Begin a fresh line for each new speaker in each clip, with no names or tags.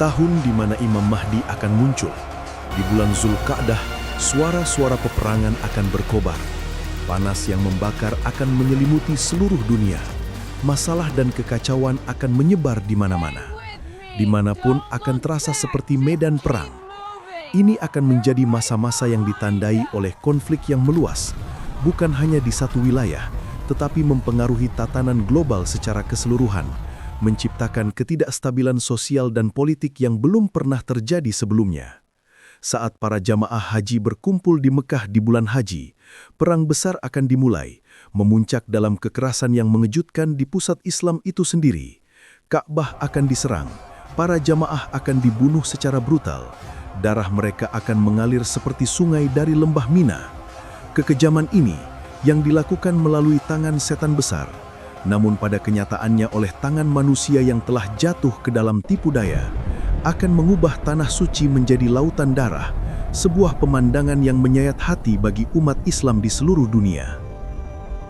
tahun di mana Imam Mahdi akan muncul. Di bulan Zulqa'dah, suara-suara peperangan akan berkobar. Panas yang membakar akan menyelimuti seluruh dunia. Masalah dan kekacauan akan menyebar di mana-mana. Dimanapun akan terasa seperti medan perang. Ini akan menjadi masa-masa yang ditandai oleh konflik yang meluas, bukan hanya di satu wilayah, tetapi mempengaruhi tatanan global secara keseluruhan, menciptakan ketidakstabilan sosial dan politik yang belum pernah terjadi sebelumnya. Saat para jamaah haji berkumpul di Mekah di bulan haji, perang besar akan dimulai, memuncak dalam kekerasan yang mengejutkan di pusat Islam itu sendiri. Ka'bah akan diserang, para jamaah akan dibunuh secara brutal, darah mereka akan mengalir seperti sungai dari lembah Mina. Kekejaman ini yang dilakukan melalui tangan setan besar, namun pada kenyataannya oleh tangan manusia yang telah jatuh ke dalam tipu daya, akan mengubah tanah suci menjadi lautan darah, sebuah pemandangan yang menyayat hati bagi umat Islam di seluruh dunia.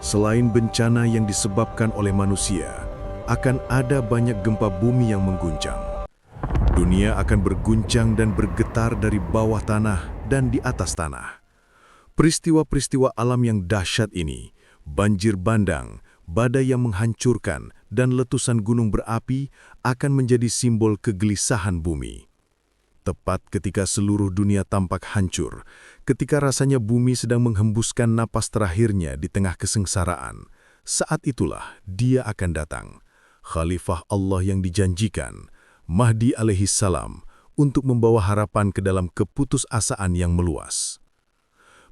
Selain bencana yang disebabkan oleh manusia, akan ada banyak gempa bumi yang mengguncang. Dunia akan berguncang dan bergetar dari bawah tanah dan di atas tanah. Peristiwa-peristiwa alam yang dahsyat ini, banjir bandang, badai yang menghancurkan, dan letusan gunung berapi akan menjadi simbol kegelisahan bumi. Tepat ketika seluruh dunia tampak hancur, ketika rasanya bumi sedang menghembuskan napas terakhirnya di tengah kesengsaraan, saat itulah Dia akan datang, Khalifah Allah yang dijanjikan, Mahdi alaihissalam, untuk membawa harapan ke dalam keputusasaan yang meluas.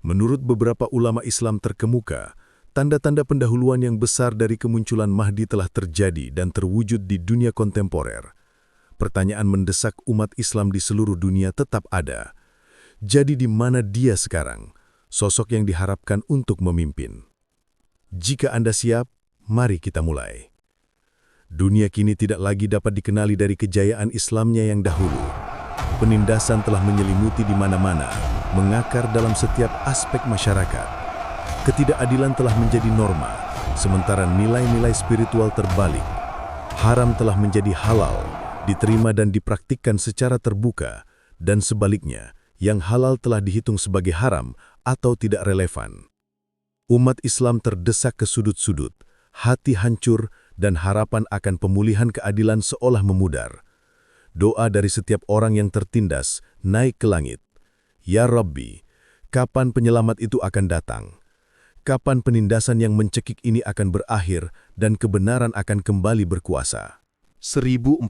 Menurut beberapa ulama Islam terkemuka, tanda-tanda pendahuluan yang besar dari kemunculan Mahdi telah terjadi dan terwujud di dunia kontemporer. Pertanyaan mendesak umat Islam di seluruh dunia tetap ada. Jadi di mana Dia sekarang, sosok yang diharapkan untuk memimpin? Jika Anda siap, mari kita mulai. Dunia kini tidak lagi dapat dikenali dari kejayaan Islamnya yang dahulu. Penindasan telah menyelimuti di mana-mana, mengakar dalam setiap aspek masyarakat. Ketidakadilan telah menjadi norma, sementara nilai-nilai spiritual terbalik. Haram telah menjadi halal, diterima dan dipraktikkan secara terbuka, dan sebaliknya, yang halal telah dihitung sebagai haram atau tidak relevan. Umat Islam terdesak ke sudut-sudut, hati hancur, dan harapan akan pemulihan keadilan seolah memudar. Doa dari setiap orang yang tertindas naik ke langit. Ya Rabbi, kapan penyelamat itu akan datang? Kapan penindasan yang mencekik ini akan berakhir dan kebenaran akan kembali berkuasa? 1400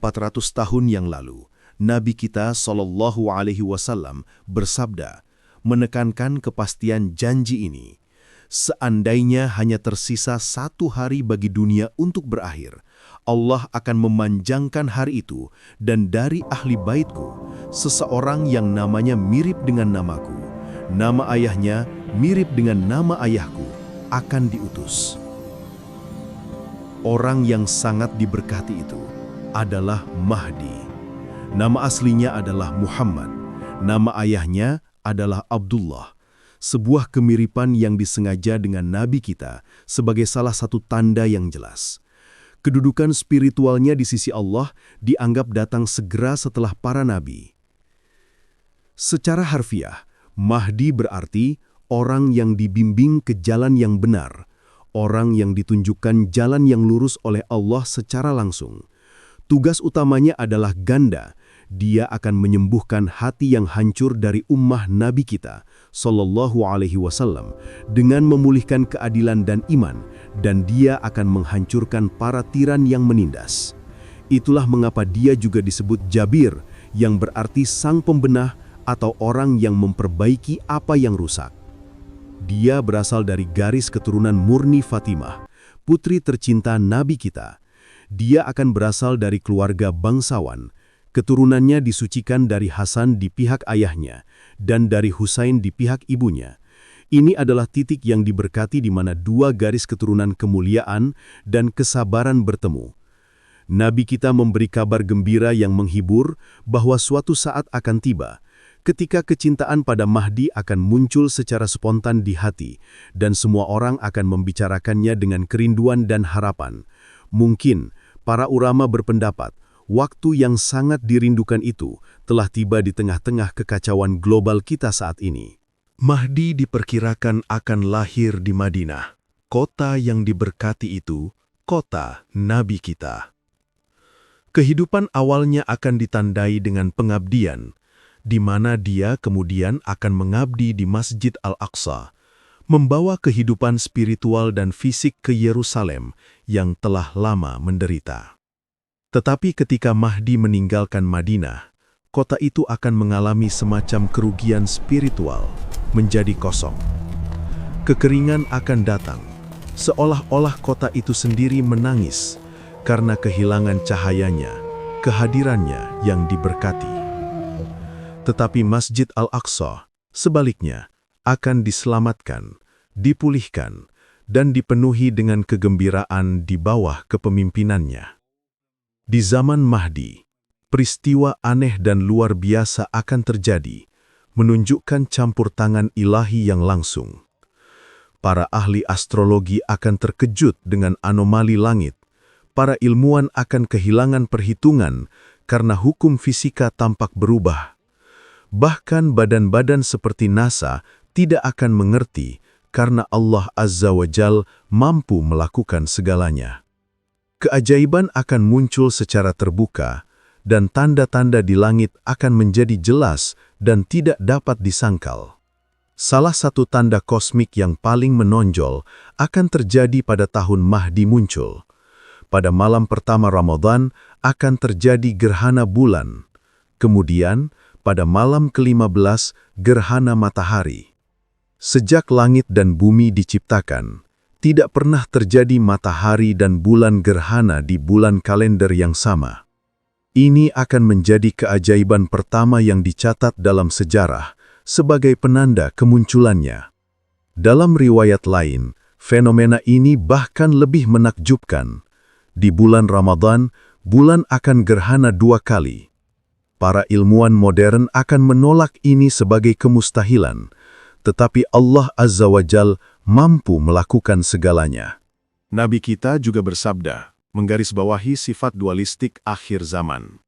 tahun yang lalu, Nabi kita SAW bersabda, menekankan kepastian janji ini. Seandainya hanya tersisa 1 hari bagi dunia untuk berakhir, Allah akan memanjangkan hari itu, dan dari ahli baitku, seseorang yang namanya mirip dengan namaku, nama ayahnya mirip dengan nama ayahku, akan diutus. Orang yang sangat diberkati itu adalah Mahdi. Nama aslinya adalah Muhammad, nama ayahnya adalah Abdullah. Sebuah kemiripan yang disengaja dengan Nabi kita sebagai salah satu tanda yang jelas. Kedudukan spiritualnya di sisi Allah dianggap datang segera setelah para nabi. Secara harfiah, Mahdi berarti orang yang dibimbing ke jalan yang benar, orang yang ditunjukkan jalan yang lurus oleh Allah secara langsung. Tugas utamanya adalah ganda. Dia akan menyembuhkan hati yang hancur dari ummah Nabi kita, SAW, dengan memulihkan keadilan dan iman, dan Dia akan menghancurkan para tiran yang menindas. Itulah mengapa Dia juga disebut Jabir, yang berarti sang pembenah atau orang yang memperbaiki apa yang rusak. Dia berasal dari garis keturunan murni Fatimah, putri tercinta Nabi kita. Dia akan berasal dari keluarga bangsawan. Keturunannya disucikan dari Hasan di pihak ayahnya dan dari Husain di pihak ibunya. Ini adalah titik yang diberkati di mana 2 garis keturunan kemuliaan dan kesabaran bertemu. Nabi kita memberi kabar gembira yang menghibur bahwa suatu saat akan tiba, ketika kecintaan pada Mahdi akan muncul secara spontan di hati, dan semua orang akan membicarakannya dengan kerinduan dan harapan. Mungkin para ulama berpendapat, Waktu yang sangat dirindukan itu telah tiba di tengah-tengah kekacauan global kita saat ini. Mahdi diperkirakan akan lahir di Madinah, kota yang diberkati itu, kota Nabi kita. Kehidupan awalnya akan ditandai dengan pengabdian, di mana dia kemudian akan mengabdi di Masjid Al-Aqsa, membawa kehidupan spiritual dan fisik ke Yerusalem yang telah lama menderita. Tetapi ketika Mahdi meninggalkan Madinah, kota itu akan mengalami semacam kerugian spiritual, menjadi kosong. Kekeringan akan datang, seolah-olah kota itu sendiri menangis karena kehilangan cahayanya, kehadirannya yang diberkati. Tetapi Masjid Al-Aqsa, sebaliknya, akan diselamatkan, dipulihkan, dan dipenuhi dengan kegembiraan di bawah kepemimpinannya. Di zaman Mahdi, peristiwa aneh dan luar biasa akan terjadi, menunjukkan campur tangan ilahi yang langsung. Para ahli astrologi akan terkejut dengan anomali langit. Para ilmuwan akan kehilangan perhitungan karena hukum fisika tampak berubah. Bahkan badan-badan seperti NASA tidak akan mengerti karena Allah Azza wa Jal mampu melakukan segalanya. Keajaiban akan muncul secara terbuka, dan tanda-tanda di langit akan menjadi jelas dan tidak dapat disangkal. Salah satu tanda kosmik yang paling menonjol akan terjadi pada tahun Mahdi muncul. Pada malam pertama Ramadan akan terjadi gerhana bulan. Kemudian, pada malam ke-15, gerhana matahari. Sejak langit dan bumi diciptakan, tidak pernah terjadi matahari dan bulan gerhana di bulan kalender yang sama. Ini akan menjadi keajaiban pertama yang dicatat dalam sejarah sebagai penanda kemunculannya. Dalam riwayat lain, fenomena ini bahkan lebih menakjubkan. Di bulan Ramadan, bulan akan gerhana 2 kali. Para ilmuwan modern akan menolak ini sebagai kemustahilan, tetapi Allah Azza wa Jal mampu melakukan segalanya. Nabi kita juga bersabda, menggarisbawahi sifat dualistik akhir zaman.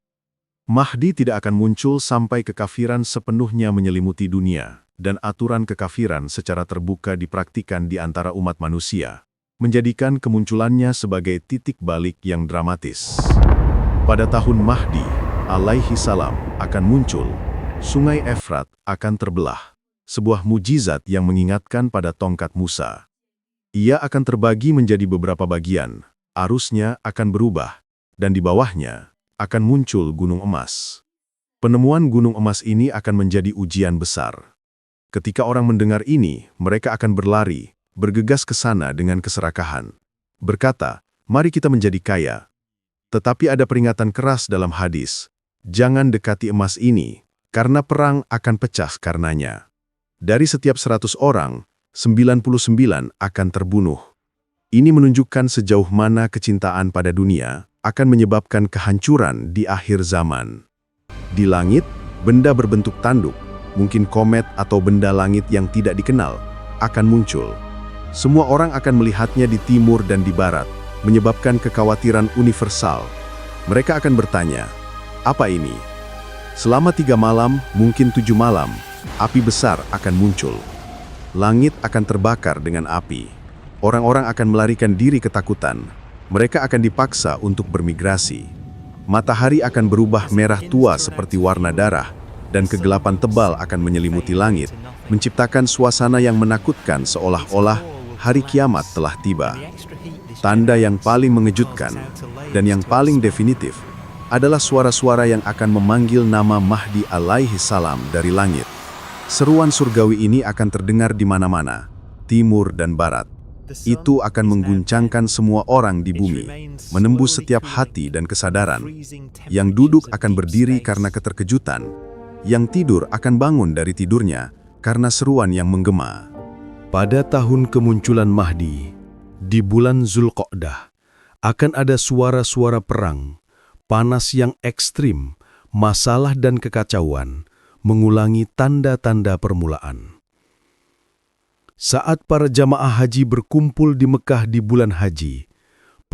Mahdi tidak akan muncul sampai kekafiran sepenuhnya menyelimuti dunia, dan aturan kekafiran secara terbuka dipraktikan di antara umat manusia, menjadikan kemunculannya sebagai titik balik yang dramatis. Pada tahun Mahdi, alaihi salam, akan muncul, sungai Efrat akan terbelah. Sebuah mujizat yang mengingatkan pada tongkat Musa. Ia akan terbagi menjadi beberapa bagian, arusnya akan berubah, dan di bawahnya akan muncul gunung emas. Penemuan gunung emas ini akan menjadi ujian besar. Ketika orang mendengar ini, mereka akan berlari, bergegas ke sana dengan keserakahan. Berkata, mari kita menjadi kaya. Tetapi ada peringatan keras dalam hadis, jangan dekati emas ini, karena perang akan pecah karenanya. Dari setiap 100 orang, 99 akan terbunuh. Ini menunjukkan sejauh mana kecintaan pada dunia akan menyebabkan kehancuran di akhir zaman. Di langit, benda berbentuk tanduk, mungkin komet atau benda langit yang tidak dikenal, akan muncul. Semua orang akan melihatnya di timur dan di barat, menyebabkan kekhawatiran universal. Mereka akan bertanya, apa ini? Selama 3 malam, mungkin 7 malam, api besar akan muncul. Langit akan terbakar dengan api. Orang-orang akan melarikan diri ketakutan. Mereka akan dipaksa untuk bermigrasi. Matahari akan berubah merah tua seperti warna darah, dan kegelapan tebal akan menyelimuti langit, menciptakan suasana yang menakutkan seolah-olah hari kiamat telah tiba. Tanda yang paling mengejutkan dan yang paling definitif adalah suara-suara yang akan memanggil nama Mahdi alaihi salam dari langit. Seruan surgawi ini akan terdengar di mana-mana, timur dan barat. Itu akan mengguncangkan semua orang di bumi, menembus setiap hati dan kesadaran. Yang duduk akan berdiri karena keterkejutan, yang tidur akan bangun dari tidurnya karena seruan yang menggema. Pada tahun kemunculan Mahdi, di bulan Zulqa'dah, akan ada suara-suara perang, panas yang ekstrim, masalah dan kekacauan, mengulangi tanda-tanda permulaan. Saat para jamaah haji berkumpul di Mekah di bulan haji,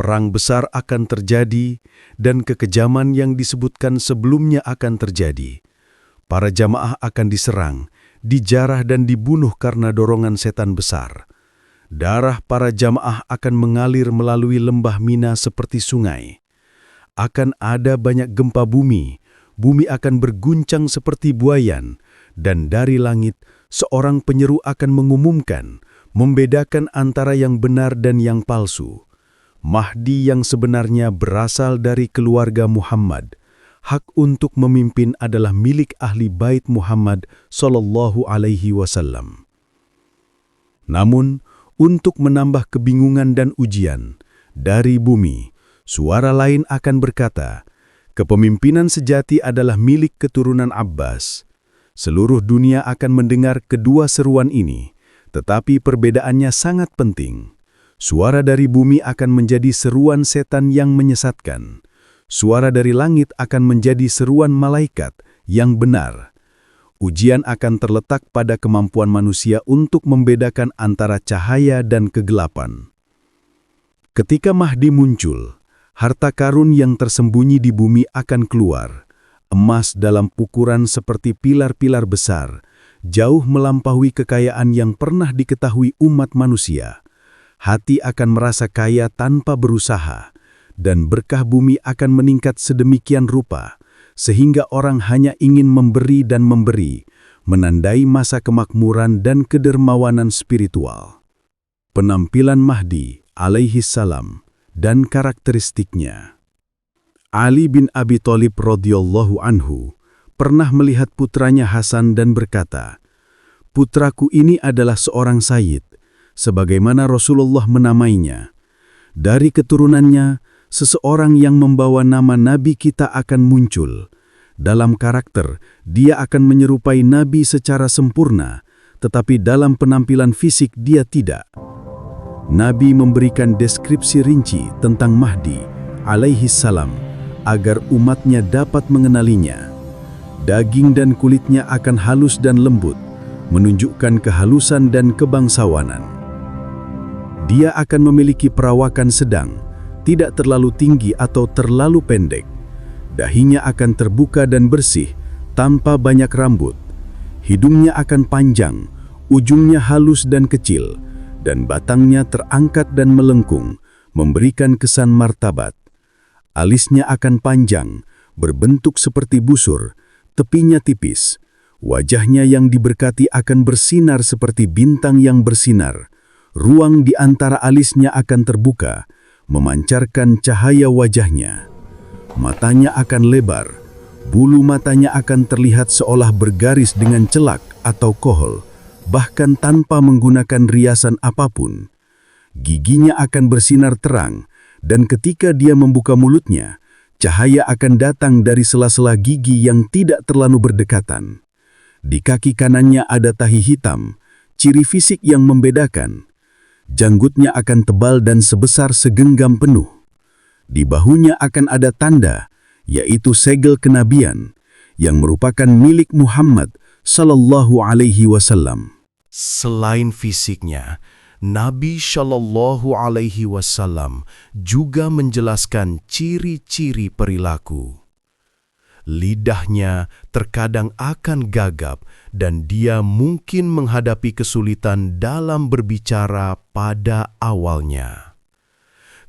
Perang besar akan terjadi dan kekejaman yang disebutkan sebelumnya akan terjadi. Para jamaah akan diserang, dijarah dan dibunuh karena dorongan setan besar. Darah para jamaah akan mengalir melalui lembah Mina seperti sungai. Akan ada banyak gempa bumi, bumi akan berguncang seperti buayan, dan dari langit seorang penyeru akan mengumumkan, membedakan antara yang benar dan yang palsu. Mahdi yang sebenarnya berasal dari keluarga Muhammad. Hak untuk memimpin adalah milik ahli bait Muhammad sallallahu alaihi wasallam. Namun, untuk menambah kebingungan dan ujian, dari bumi, suara lain akan berkata, kepemimpinan sejati adalah milik keturunan Abbas. Seluruh dunia akan mendengar kedua seruan ini, tetapi perbedaannya sangat penting. Suara dari bumi akan menjadi seruan setan yang menyesatkan. Suara dari langit akan menjadi seruan malaikat yang benar. Ujian akan terletak pada kemampuan manusia untuk membedakan antara cahaya dan kegelapan. Ketika Mahdi muncul, harta karun yang tersembunyi di bumi akan keluar. Emas dalam ukuran seperti pilar-pilar besar, jauh melampaui kekayaan yang pernah diketahui umat manusia. Hati akan merasa kaya tanpa berusaha, dan berkah bumi akan meningkat sedemikian rupa, sehingga orang hanya ingin memberi dan memberi, menandai masa kemakmuran dan kedermawanan spiritual. Penampilan Mahdi alaihi salam dan karakteristiknya. Ali bin Abi Thalib radhiyallahu anhu pernah melihat putranya Hasan dan berkata, "Putraku ini adalah seorang sayyid, sebagaimana Rasulullah menamainya. Dari keturunannya, seseorang yang membawa nama Nabi kita akan muncul. Dalam karakter, dia akan menyerupai Nabi secara sempurna, tetapi dalam penampilan fisik dia tidak." Nabi memberikan deskripsi rinci tentang Mahdi alaihi salam agar umatnya dapat mengenalinya. Daging dan kulitnya akan halus dan lembut, menunjukkan kehalusan dan kebangsawanan. Dia akan memiliki perawakan sedang, tidak terlalu tinggi atau terlalu pendek. Dahinya akan terbuka dan bersih, tanpa banyak rambut. Hidungnya akan panjang, ujungnya halus dan kecil, dan batangnya terangkat dan melengkung, memberikan kesan martabat. Alisnya akan panjang, berbentuk seperti busur, tepinya tipis. Wajahnya yang diberkati akan bersinar seperti bintang yang bersinar. Ruang di antara alisnya akan terbuka, memancarkan cahaya wajahnya. Matanya akan lebar, bulu matanya akan terlihat seolah bergaris dengan celak atau kohol, bahkan tanpa menggunakan riasan apapun. Giginya akan bersinar terang, dan ketika dia membuka mulutnya, cahaya akan datang dari sela-sela gigi yang tidak terlalu berdekatan. Di kaki kanannya ada tahi hitam, ciri fisik yang membedakan. Janggutnya akan tebal dan sebesar segenggam penuh. Di bahunya akan ada tanda, yaitu segel kenabian, yang merupakan milik Muhammad sallallahu alaihi wasallam. Selain fisiknya, Nabi Shallallahu Alaihi Wasallam juga menjelaskan ciri-ciri perilaku. Lidahnya terkadang akan gagap dan dia mungkin menghadapi kesulitan dalam berbicara pada awalnya.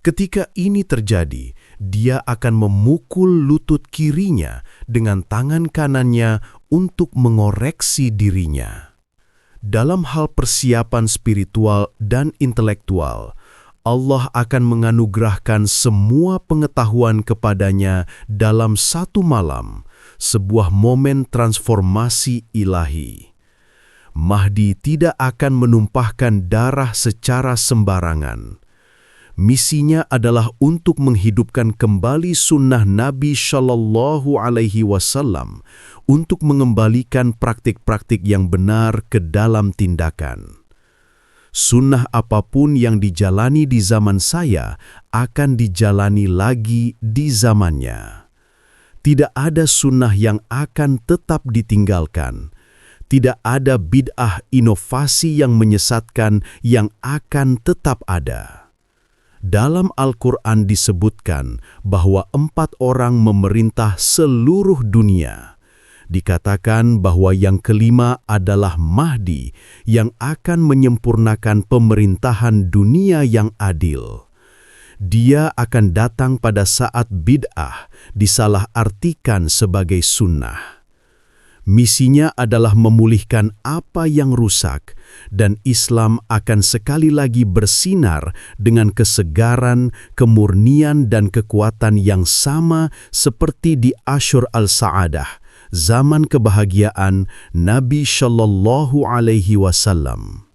Ketika ini terjadi, dia akan memukul lutut kirinya dengan tangan kanannya untuk mengoreksi dirinya. Dalam hal persiapan spiritual dan intelektual, Allah akan menganugerahkan semua pengetahuan kepadanya dalam satu malam, sebuah momen transformasi ilahi. Mahdi tidak akan menumpahkan darah secara sembarangan. Misinya adalah untuk menghidupkan kembali sunnah Nabi Shallallahu Alaihi Wasallam, untuk mengembalikan praktik-praktik yang benar ke dalam tindakan. Sunnah apapun yang dijalani di zaman saya akan dijalani lagi di zamannya. Tidak ada sunnah yang akan tetap ditinggalkan. Tidak ada bid'ah inovasi yang menyesatkan yang akan tetap ada. Dalam Al-Quran disebutkan bahwa 4 orang memerintah seluruh dunia. Dikatakan bahwa yang kelima adalah Mahdi yang akan menyempurnakan pemerintahan dunia yang adil. Dia akan datang pada saat bid'ah disalahartikan sebagai sunnah. Misinya adalah memulihkan apa yang rusak, dan Islam akan sekali lagi bersinar dengan kesegaran, kemurnian, dan kekuatan yang sama seperti di Asyur al-Sa'adah, zaman kebahagiaan Nabi Shallallahu Alaihi Wasallam.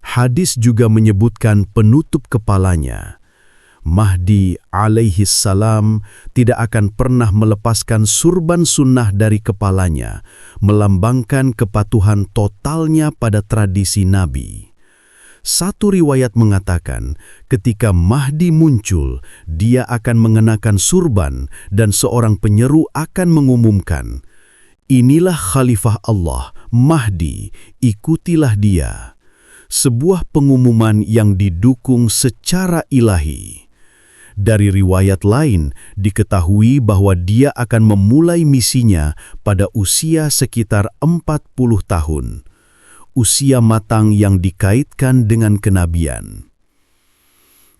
Hadis juga menyebutkan penutup kepalanya. Mahdi alaihi salam tidak akan pernah melepaskan surban sunnah dari kepalanya, melambangkan kepatuhan totalnya pada tradisi Nabi. Satu riwayat mengatakan, ketika Mahdi muncul, dia akan mengenakan surban dan seorang penyeru akan mengumumkan, "Inilah Khalifah Allah, Mahdi, ikutilah dia." Sebuah pengumuman yang didukung secara ilahi. Dari riwayat lain, diketahui bahwa dia akan memulai misinya pada usia sekitar 40 tahun. Usia matang yang dikaitkan dengan kenabian.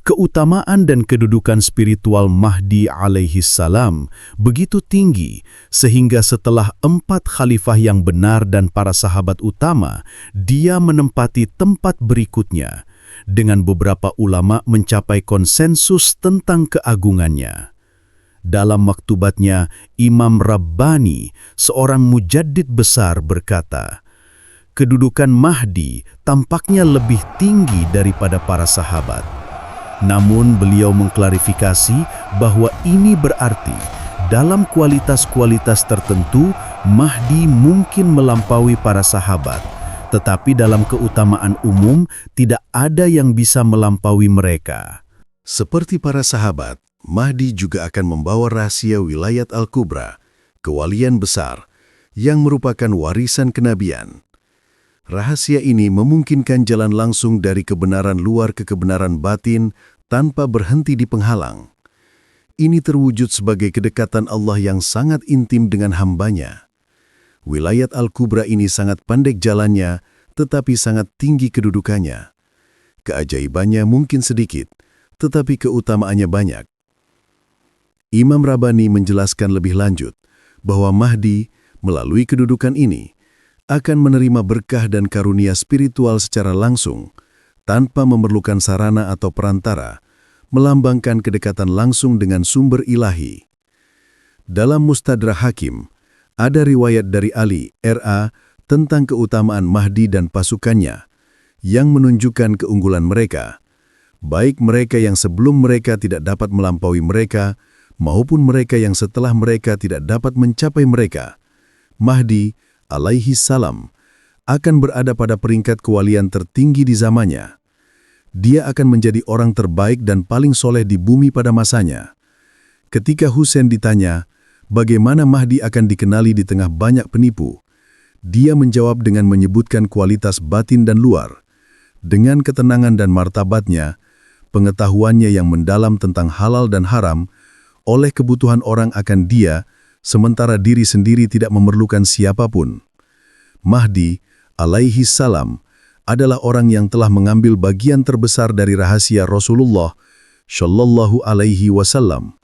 Keutamaan dan kedudukan spiritual Mahdi alaihi salam begitu tinggi sehingga setelah 4 khalifah yang benar dan para sahabat utama, dia menempati tempat berikutnya, dengan beberapa ulama mencapai konsensus tentang keagungannya. Dalam maktubatnya, Imam Rabbani, seorang mujaddid besar, berkata, kedudukan Mahdi tampaknya lebih tinggi daripada para sahabat. Namun beliau mengklarifikasi bahwa ini berarti dalam kualitas-kualitas tertentu Mahdi mungkin melampaui para sahabat, tetapi dalam keutamaan umum tidak ada yang bisa melampaui mereka. Seperti para sahabat, Mahdi juga akan membawa rahasia wilayat Al-Kubra, kewalian besar, yang merupakan warisan kenabian. Rahasia ini memungkinkan jalan langsung dari kebenaran luar ke kebenaran batin tanpa berhenti di penghalang. Ini terwujud sebagai kedekatan Allah yang sangat intim dengan hambanya. Wilayat Al-Kubra ini sangat pendek jalannya, tetapi sangat tinggi kedudukannya. Keajaibannya mungkin sedikit, tetapi keutamaannya banyak. Imam Rabbani menjelaskan lebih lanjut bahwa Mahdi melalui kedudukan ini akan menerima berkah dan karunia spiritual secara langsung, tanpa memerlukan sarana atau perantara, melambangkan kedekatan langsung dengan sumber ilahi. Dalam Mustadrak Hakim, ada riwayat dari Ali R.A. tentang keutamaan Mahdi dan pasukannya, yang menunjukkan keunggulan mereka, baik mereka yang sebelum mereka tidak dapat melampaui mereka, maupun mereka yang setelah mereka tidak dapat mencapai mereka. Mahdi alaihi salam akan berada pada peringkat kewalian tertinggi di zamannya. Dia akan menjadi orang terbaik dan paling soleh di bumi pada masanya. Ketika Husain ditanya, bagaimana Mahdi akan dikenali di tengah banyak penipu, dia menjawab dengan menyebutkan kualitas batin dan luar. Dengan ketenangan dan martabatnya, pengetahuannya yang mendalam tentang halal dan haram, oleh kebutuhan orang akan dia, sementara diri sendiri tidak memerlukan siapapun. Mahdi alaihi salam adalah orang yang telah mengambil bagian terbesar dari rahasia Rasulullah Shallallahu Alaihi Wasallam.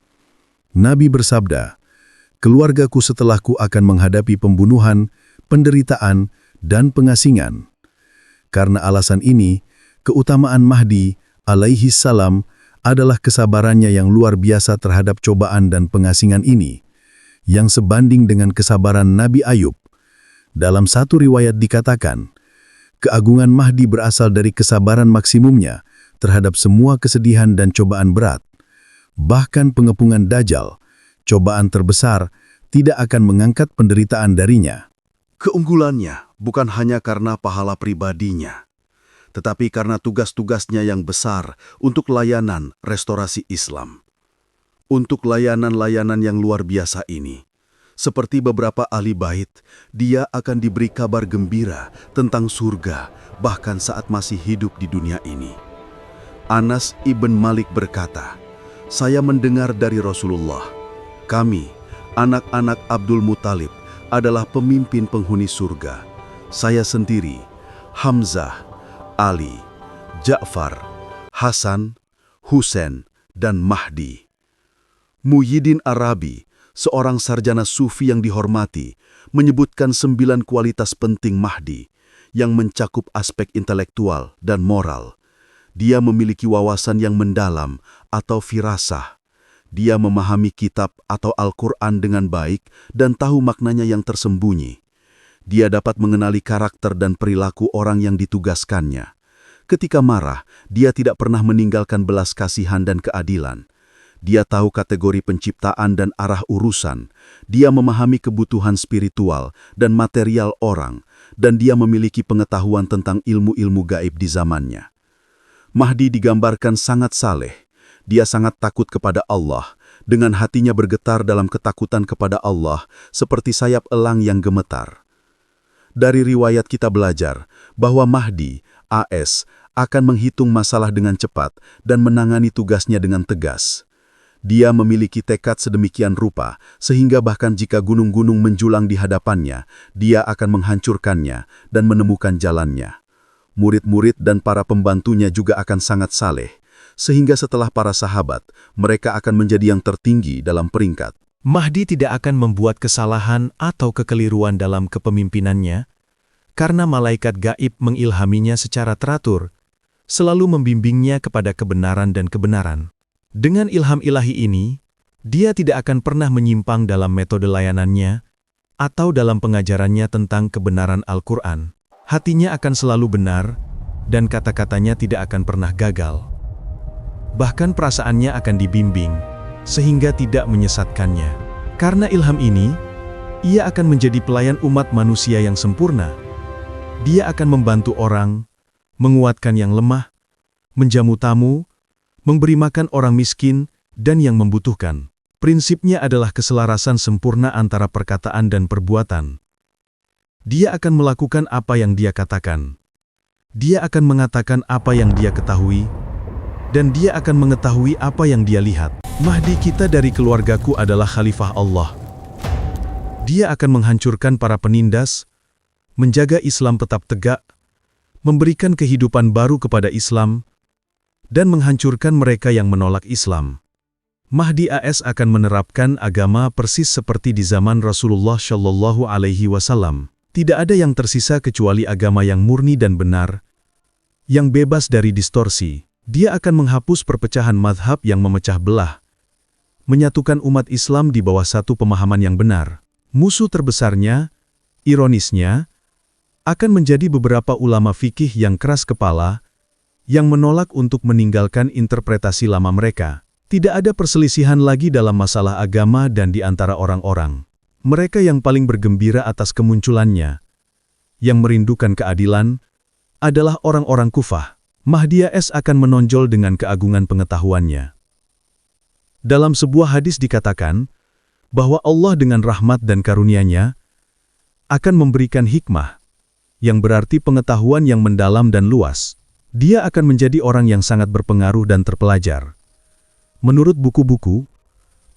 Nabi bersabda, keluargaku setelahku akan menghadapi pembunuhan, penderitaan, dan pengasingan. Karena alasan ini, keutamaan Mahdi alaihi salam adalah kesabarannya yang luar biasa terhadap cobaan dan pengasingan ini, yang sebanding dengan kesabaran Nabi Ayub. Dalam satu riwayat dikatakan, keagungan Mahdi berasal dari kesabaran maksimumnya terhadap semua kesedihan dan cobaan berat. Bahkan pengepungan Dajjal, cobaan terbesar, tidak akan mengangkat penderitaan darinya.
Keunggulannya bukan hanya karena pahala pribadinya, tetapi karena tugas-tugasnya yang besar untuk layanan restorasi Islam. Untuk layanan-layanan yang luar biasa ini, seperti beberapa ahli bait, dia akan diberi kabar gembira tentang surga bahkan saat masih hidup di dunia ini. Anas ibn Malik berkata, "Saya mendengar dari Rasulullah, kami, anak-anak Abdul Muthalib, adalah pemimpin penghuni surga. Saya sendiri, Hamzah, Ali, Ja'far, Hasan, Husain, dan Mahdi." Muhyiddin Arabi, seorang sarjana sufi yang dihormati, menyebutkan 9 kualitas penting Mahdi yang mencakup aspek intelektual dan moral. Dia memiliki wawasan yang mendalam atau firasah. Dia memahami kitab atau Al-Quran dengan baik dan tahu maknanya yang tersembunyi. Dia dapat mengenali karakter dan perilaku orang yang ditugaskannya. Ketika marah, dia tidak pernah meninggalkan belas kasihan dan keadilan. Dia tahu kategori penciptaan dan arah urusan. Dia memahami kebutuhan spiritual dan material orang, dan dia memiliki pengetahuan tentang ilmu-ilmu gaib di zamannya. Mahdi digambarkan sangat saleh. Dia sangat takut kepada Allah, dengan hatinya bergetar dalam ketakutan kepada Allah, seperti sayap elang yang gemetar. Dari riwayat kita belajar bahwa Mahdi, AS, akan menghitung masalah dengan cepat dan menangani tugasnya dengan tegas. Dia memiliki tekad sedemikian rupa, sehingga bahkan jika gunung-gunung menjulang di hadapannya, dia akan menghancurkannya dan menemukan jalannya. Murid-murid dan para pembantunya juga akan sangat saleh, sehingga setelah para sahabat, mereka akan menjadi yang tertinggi dalam peringkat.
Mahdi tidak akan membuat kesalahan atau kekeliruan dalam kepemimpinannya, karena malaikat gaib mengilhaminya secara teratur, selalu membimbingnya kepada kebenaran dan kebenaran. Dengan ilham ilahi ini, dia tidak akan pernah menyimpang dalam metode layanannya atau dalam pengajarannya tentang kebenaran Al-Quran. Hatinya akan selalu benar, dan kata-katanya tidak akan pernah gagal. Bahkan perasaannya akan dibimbing, sehingga tidak menyesatkannya. Karena ilham ini, ia akan menjadi pelayan umat manusia yang sempurna. Dia akan membantu orang, menguatkan yang lemah, menjamu tamu, memberi makan orang miskin, dan yang membutuhkan. Prinsipnya adalah keselarasan sempurna antara perkataan dan perbuatan. Dia akan melakukan apa yang dia katakan. Dia akan mengatakan apa yang dia ketahui, dan dia akan mengetahui apa yang dia lihat. Mahdi kita dari keluargaku adalah Khalifah Allah. Dia akan menghancurkan para penindas, menjaga Islam tetap tegak, memberikan kehidupan baru kepada Islam, dan menghancurkan mereka yang menolak Islam. Mahdi AS akan menerapkan agama persis seperti di zaman Rasulullah Shallallahu Alaihi Wasallam. Tidak ada yang tersisa kecuali agama yang murni dan benar, yang bebas dari distorsi. Dia akan menghapus perpecahan mazhab yang memecah belah, menyatukan umat Islam di bawah satu pemahaman yang benar. Musuh terbesarnya, ironisnya, akan menjadi beberapa ulama fikih yang keras kepala, yang menolak untuk meninggalkan interpretasi lama mereka. Tidak ada perselisihan lagi dalam masalah agama dan di antara orang-orang. Mereka yang paling bergembira atas kemunculannya, yang merindukan keadilan, adalah orang-orang Kufah. Mahdi AS akan menonjol dengan keagungan pengetahuannya. Dalam sebuah hadis dikatakan, bahwa Allah dengan rahmat dan karunia-Nya akan memberikan hikmah, yang berarti pengetahuan yang mendalam dan luas. Dia akan menjadi orang yang sangat berpengaruh dan terpelajar. Menurut buku-buku,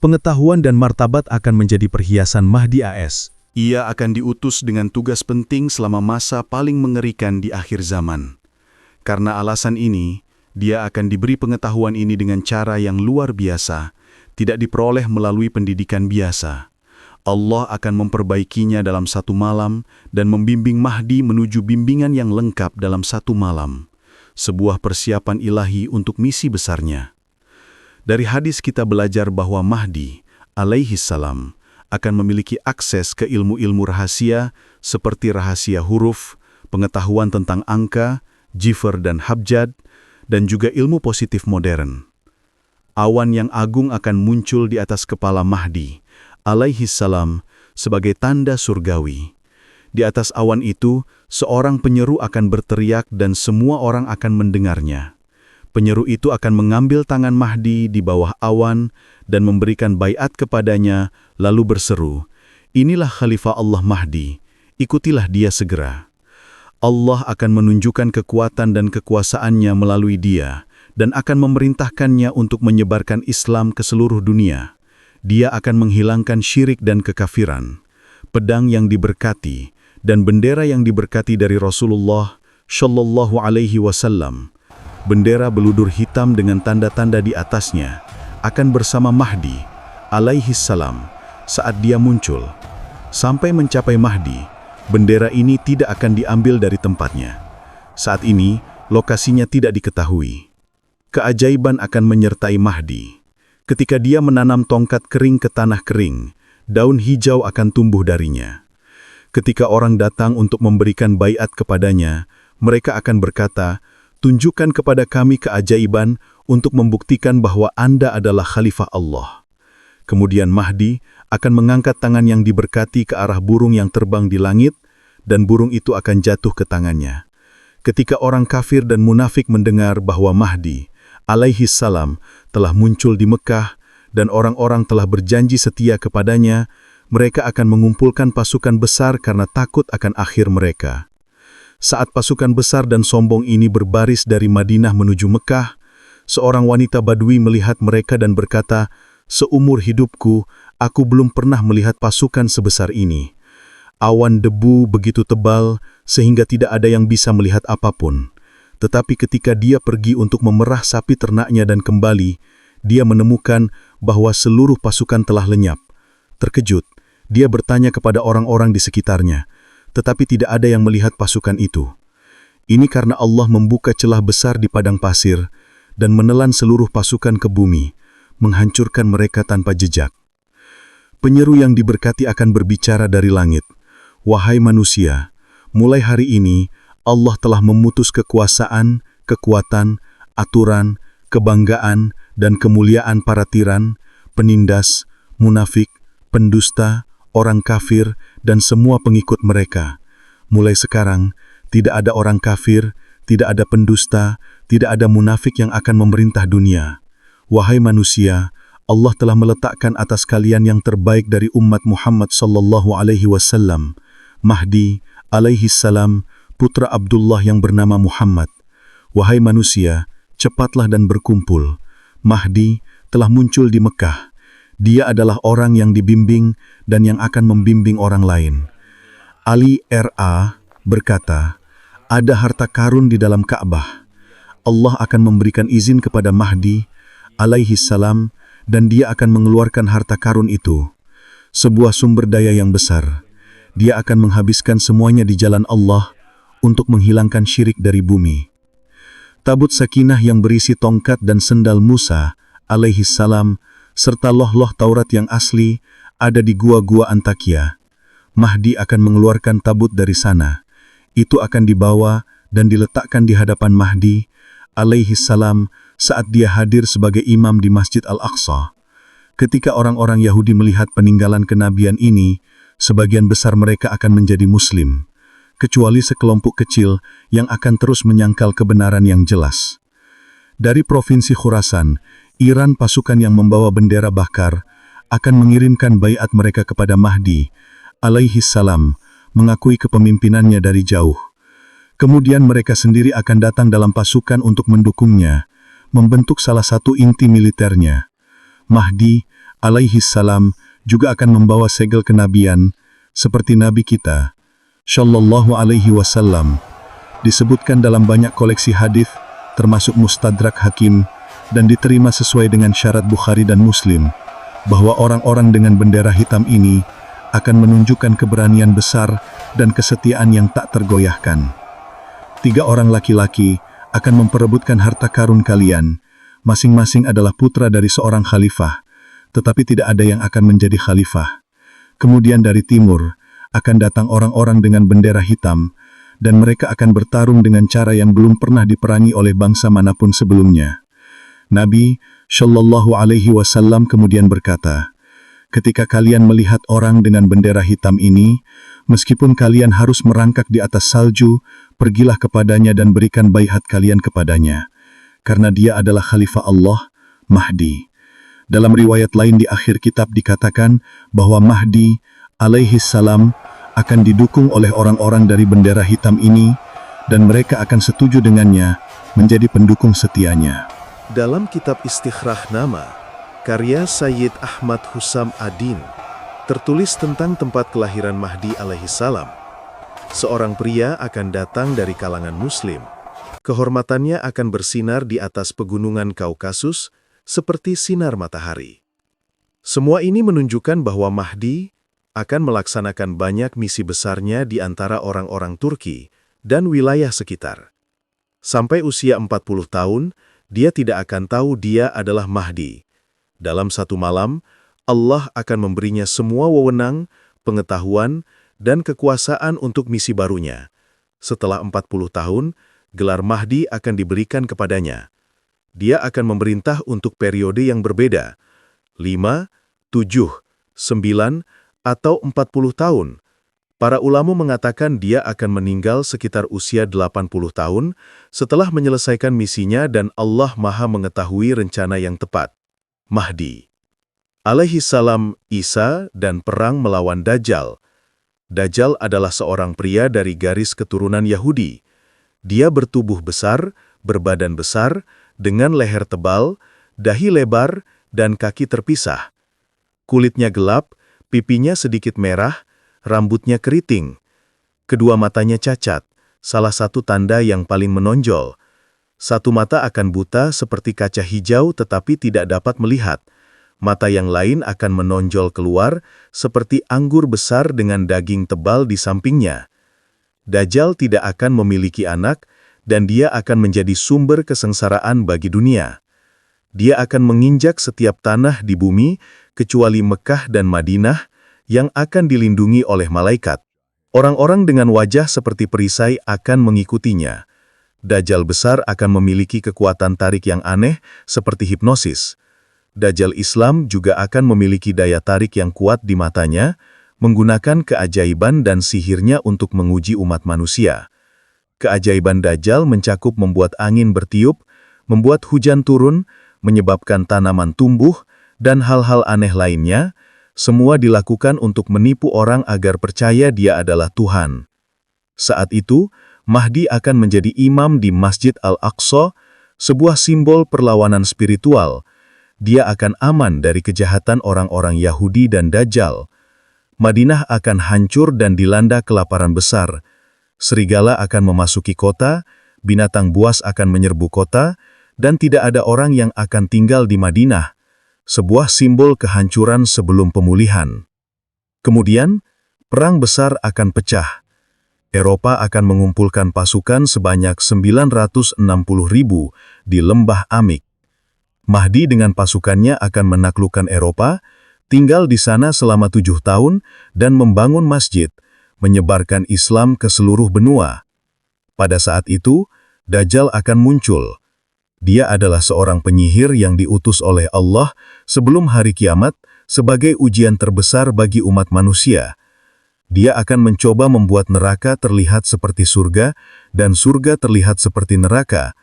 pengetahuan dan martabat akan menjadi perhiasan Mahdi AS.
Ia akan diutus dengan tugas penting selama masa paling mengerikan di akhir zaman. Karena alasan ini, dia akan diberi pengetahuan ini dengan cara yang luar biasa, tidak diperoleh melalui pendidikan biasa. Allah akan memperbaikinya dalam satu malam dan membimbing Mahdi menuju bimbingan yang lengkap dalam satu malam. Sebuah persiapan ilahi untuk misi besarnya. Dari hadis kita belajar bahwa Mahdi, alaihi salam, akan memiliki akses ke ilmu-ilmu rahasia seperti rahasia huruf, pengetahuan tentang angka, jifr dan habjad, dan juga ilmu positif modern. Awan yang agung akan muncul di atas kepala Mahdi, alaihi salam, sebagai tanda surgawi. Di atas awan itu, seorang penyeru akan berteriak dan semua orang akan mendengarnya. Penyeru itu akan mengambil tangan Mahdi di bawah awan dan memberikan baiat kepadanya, lalu berseru, "Inilah Khalifah Allah Mahdi, ikutilah dia segera." Allah akan menunjukkan kekuatan dan kekuasaannya melalui dia,
dan akan memerintahkannya untuk menyebarkan Islam ke seluruh dunia. Dia akan menghilangkan syirik dan kekafiran. Pedang yang diberkati dan bendera yang diberkati dari Rasulullah Shallallahu Alaihi Wasallam, bendera beludur hitam dengan tanda-tanda di atasnya, akan bersama Mahdi alaihi salam saat dia muncul. Sampai mencapai Mahdi, bendera ini tidak akan diambil dari tempatnya. Saat ini, lokasinya tidak diketahui. Keajaiban akan menyertai Mahdi. Ketika dia menanam tongkat kering ke tanah kering, daun hijau akan tumbuh darinya. Ketika orang datang untuk memberikan baiat kepadanya, mereka akan berkata, "Tunjukkan kepada kami keajaiban untuk membuktikan bahwa Anda adalah Khalifah Allah." Kemudian Mahdi akan mengangkat tangan yang diberkati ke arah burung yang terbang di langit, dan burung itu akan jatuh ke tangannya. Ketika orang kafir dan munafik mendengar bahwa Mahdi alaihi salam telah muncul di Mekah dan orang-orang telah berjanji setia kepadanya, mereka akan mengumpulkan pasukan besar karena takut akan akhir mereka. Saat pasukan besar dan sombong ini berbaris dari Madinah menuju Mekah, seorang wanita Badui melihat mereka dan berkata, "Seumur hidupku, aku belum pernah melihat pasukan sebesar ini. Awan debu begitu tebal sehingga tidak ada yang bisa melihat apapun." Tetapi ketika dia pergi untuk memerah sapi ternaknya dan kembali, dia menemukan bahwa seluruh pasukan telah lenyap. Terkejut, dia bertanya kepada orang-orang di sekitarnya, tetapi tidak ada yang melihat pasukan itu. Ini karena Allah membuka celah besar di padang pasir dan menelan seluruh pasukan ke bumi, menghancurkan mereka tanpa jejak. Penyeru yang diberkati akan berbicara dari langit, "Wahai manusia, mulai hari ini Allah telah memutus kekuasaan, kekuatan, aturan, kebanggaan, dan kemuliaan para tiran, penindas, munafik, pendusta, orang kafir, dan semua pengikut mereka. Mulai sekarang, tidak ada orang kafir, tidak ada pendusta, tidak ada munafik yang akan memerintah dunia. Wahai manusia, Allah telah meletakkan atas kalian yang terbaik dari umat Muhammad sallallahu alaihi wasallam, Mahdi alaihi salam, putra Abdullah yang bernama Muhammad. Wahai manusia, cepatlah dan berkumpul. Mahdi telah muncul di Mekah. Dia adalah orang yang dibimbing dan yang akan membimbing orang lain." Ali R.A. berkata, "Ada harta karun di dalam Ka'bah. Allah akan memberikan izin kepada Mahdi alaihi salam dan dia akan mengeluarkan harta karun itu. Sebuah sumber daya yang besar. Dia akan menghabiskan semuanya di jalan Allah untuk menghilangkan syirik dari bumi." Tabut sakinah yang berisi tongkat dan sendal Musa alaihi salam serta loh-loh Taurat yang asli ada di gua-gua Antakya. Mahdi akan mengeluarkan tabut dari sana. Itu akan dibawa dan diletakkan di hadapan Mahdi alaihi salam saat dia hadir sebagai imam di Masjid Al-Aqsa. Ketika orang-orang Yahudi melihat peninggalan kenabian ini, sebagian besar mereka akan menjadi Muslim, kecuali sekelompok kecil yang akan terus menyangkal kebenaran yang jelas. Dari provinsi Khurasan, Iran, pasukan yang membawa bendera Bakar akan mengirimkan baiat mereka kepada Mahdi alaihi salam, mengakui kepemimpinannya dari jauh. Kemudian mereka sendiri akan datang dalam pasukan untuk mendukungnya, membentuk salah satu inti militernya. Mahdi alaihi salam juga akan membawa segel kenabian seperti Nabi kita Shallallahu alaihi wasallam. Disebutkan dalam banyak koleksi hadis, termasuk Mustadrak Hakim, dan diterima sesuai dengan syarat Bukhari dan Muslim, bahwa orang-orang dengan bendera hitam ini akan menunjukkan keberanian besar dan kesetiaan yang tak tergoyahkan. 3 orang laki-laki akan memperebutkan harta karun kalian. Masing-masing adalah putra dari seorang khalifah, tetapi tidak ada yang akan menjadi khalifah. Kemudian dari timur akan datang orang-orang dengan bendera hitam, dan mereka akan bertarung dengan cara yang belum pernah diperangi oleh bangsa manapun sebelumnya. Nabi Shallallahu alaihi wasallam kemudian berkata, "Ketika kalian melihat orang dengan bendera hitam ini, meskipun kalian harus merangkak di atas salju, pergilah kepadanya dan berikan baiat kalian kepadanya, karena dia adalah Khalifah Allah, Mahdi." Dalam riwayat lain di akhir kitab dikatakan bahwa Mahdi alaihi salam akan didukung oleh orang-orang dari bendera hitam ini, dan mereka akan setuju dengannya menjadi pendukung setianya. Dalam kitab Istikhrah Nama, karya Sayyid Ahmad Husam Adin, tertulis tentang tempat kelahiran Mahdi alaihissalam. Seorang pria akan datang dari kalangan Muslim. Kehormatannya akan bersinar di atas pegunungan Kaukasus seperti sinar matahari. Semua ini menunjukkan bahwa Mahdi akan melaksanakan banyak misi besarnya di antara orang-orang Turki dan wilayah sekitar. Sampai usia 40 tahun, dia tidak akan tahu dia adalah Mahdi. Dalam satu malam, Allah akan memberinya semua wewenang, pengetahuan, dan kekuasaan untuk misi barunya. Setelah 40 tahun, gelar Mahdi akan diberikan kepadanya. Dia akan memerintah untuk periode yang berbeda, 5, 7, 9, atau 40 tahun. Para ulama mengatakan dia akan meninggal sekitar usia 80 tahun setelah menyelesaikan misinya dan Allah Maha mengetahui rencana yang tepat. Mahdi alaihissalam, Isa dan perang melawan Dajjal. Dajjal adalah seorang pria dari garis keturunan Yahudi. Dia bertubuh besar, berbadan besar, dengan leher tebal, dahi lebar, dan kaki terpisah. Kulitnya gelap, pipinya sedikit merah, rambutnya keriting. Kedua matanya cacat, salah satu tanda yang paling menonjol. Satu mata akan buta seperti kaca hijau tetapi tidak dapat melihat. Mata yang lain akan menonjol keluar seperti anggur besar dengan daging tebal di sampingnya. Dajjal tidak akan memiliki anak dan dia akan menjadi sumber kesengsaraan bagi dunia. Dia akan menginjak setiap tanah di bumi kecuali Mekah dan Madinah yang akan dilindungi oleh malaikat. Orang-orang dengan wajah seperti perisai akan mengikutinya. Dajjal besar akan memiliki kekuatan tarik yang aneh seperti hipnosis. Dajjal Islam juga akan memiliki daya tarik yang kuat di matanya, menggunakan keajaiban dan sihirnya untuk menguji umat manusia. Keajaiban Dajjal mencakup membuat angin bertiup, membuat hujan turun, menyebabkan tanaman tumbuh, dan hal-hal aneh lainnya. Semua dilakukan untuk menipu orang agar percaya dia adalah Tuhan. Saat itu, Mahdi akan menjadi imam di Masjid Al-Aqsa, sebuah simbol perlawanan spiritual. Dia akan aman dari kejahatan orang-orang Yahudi dan Dajjal. Madinah akan hancur dan dilanda kelaparan besar. Serigala akan memasuki kota, binatang buas akan menyerbu kota, dan tidak ada orang yang akan tinggal di Madinah. Sebuah simbol kehancuran sebelum pemulihan. Kemudian, perang besar akan pecah. Eropa akan mengumpulkan pasukan sebanyak 960.000 di Lembah Amik. Mahdi dengan pasukannya akan menaklukkan Eropa, tinggal di sana selama 7 tahun, dan membangun masjid, menyebarkan Islam ke seluruh benua. Pada saat itu, Dajjal akan muncul. Dia adalah seorang penyihir yang diutus oleh Allah sebelum hari kiamat sebagai ujian terbesar bagi umat manusia. Dia akan mencoba membuat neraka terlihat seperti surga dan surga terlihat seperti neraka,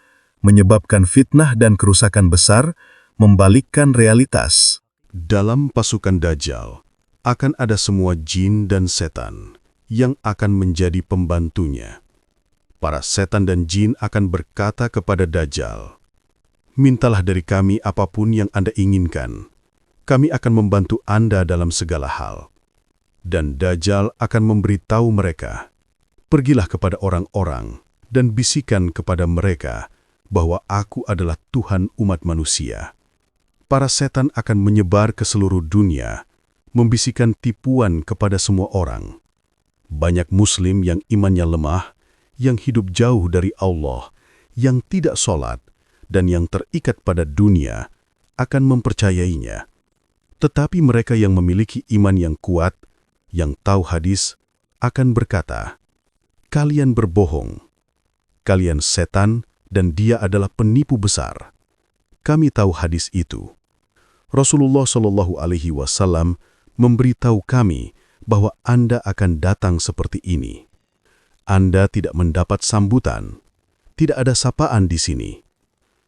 menyebabkan fitnah dan kerusakan besar, membalikkan realitas.
Dalam pasukan Dajjal akan ada semua jin dan setan yang akan menjadi pembantunya. Para setan dan jin akan berkata kepada Dajjal, "Mintalah dari kami apapun yang Anda inginkan. Kami akan membantu Anda dalam segala hal." Dan Dajjal akan memberitahu mereka, "Pergilah kepada orang-orang dan bisikan kepada mereka bahwa Aku adalah Tuhan umat manusia." Para setan akan menyebar ke seluruh dunia, membisikkan tipuan kepada semua orang. Banyak Muslim yang imannya lemah, yang hidup jauh dari Allah, yang tidak sholat, dan yang terikat pada dunia, akan mempercayainya. Tetapi mereka yang memiliki iman yang kuat, yang tahu hadis, akan berkata, "Kalian berbohong. Kalian setan dan dia adalah penipu besar." Kami tahu hadis itu. Rasulullah SAW memberitahu kami bahwa Anda akan datang seperti ini. Anda tidak mendapat sambutan, tidak ada sapaan di sini.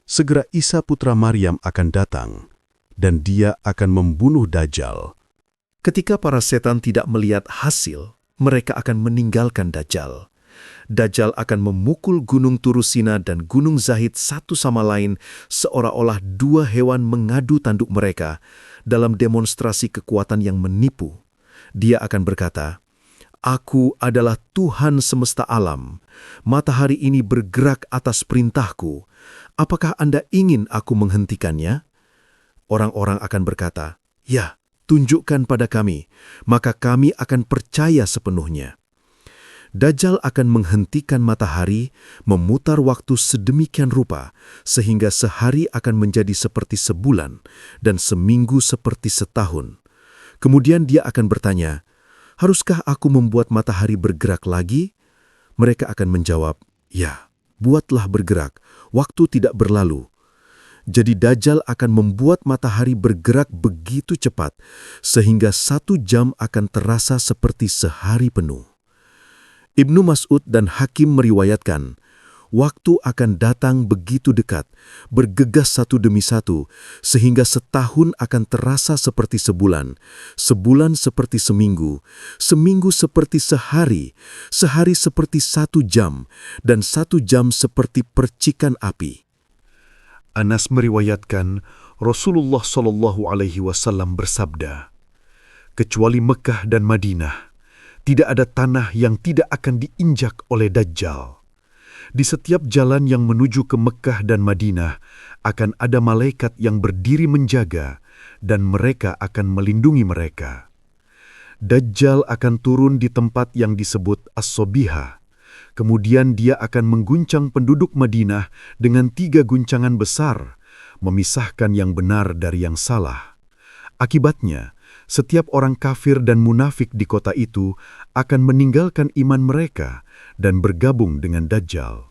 Segera Isa putra Maryam akan datang, dan dia akan membunuh Dajjal.
Ketika para setan tidak melihat hasil, mereka akan meninggalkan Dajjal. Dajjal akan memukul Gunung Turusina dan Gunung Zahid satu sama lain seolah-olah dua hewan mengadu tanduk mereka dalam demonstrasi kekuatan yang menipu. Dia akan berkata, "Aku adalah Tuhan semesta alam. Matahari ini bergerak atas perintahku. Apakah Anda ingin aku menghentikannya?" Orang-orang akan berkata, "Ya, tunjukkan pada kami, maka kami akan percaya sepenuhnya." Dajjal akan menghentikan matahari, memutar waktu sedemikian rupa, sehingga sehari akan menjadi seperti sebulan, dan seminggu seperti setahun. Kemudian dia akan bertanya, "Haruskah aku membuat matahari bergerak lagi?" Mereka akan menjawab, "Ya, buatlah bergerak, waktu tidak berlalu." Jadi Dajjal akan membuat matahari bergerak begitu cepat, sehingga 1 jam akan terasa seperti sehari penuh. Ibnu Mas'ud dan Hakim meriwayatkan, waktu akan datang begitu dekat, bergegas satu demi satu, sehingga setahun akan terasa seperti sebulan, sebulan seperti seminggu, seminggu seperti sehari, sehari seperti 1 jam, dan 1 jam seperti percikan api. Anas meriwayatkan, Rasulullah SAW bersabda, "Kecuali Mekah dan Madinah, tidak ada tanah yang tidak akan diinjak oleh Dajjal. Di setiap jalan yang menuju ke Mekah dan Madinah akan ada malaikat yang berdiri menjaga dan mereka akan melindungi mereka. Dajjal akan turun di tempat yang disebut As-Sobihah. Kemudian dia akan mengguncang penduduk Madinah dengan 3 guncangan besar, memisahkan yang benar dari yang salah. Akibatnya, setiap orang kafir dan munafik di kota itu akan meninggalkan iman mereka dan bergabung dengan Dajjal.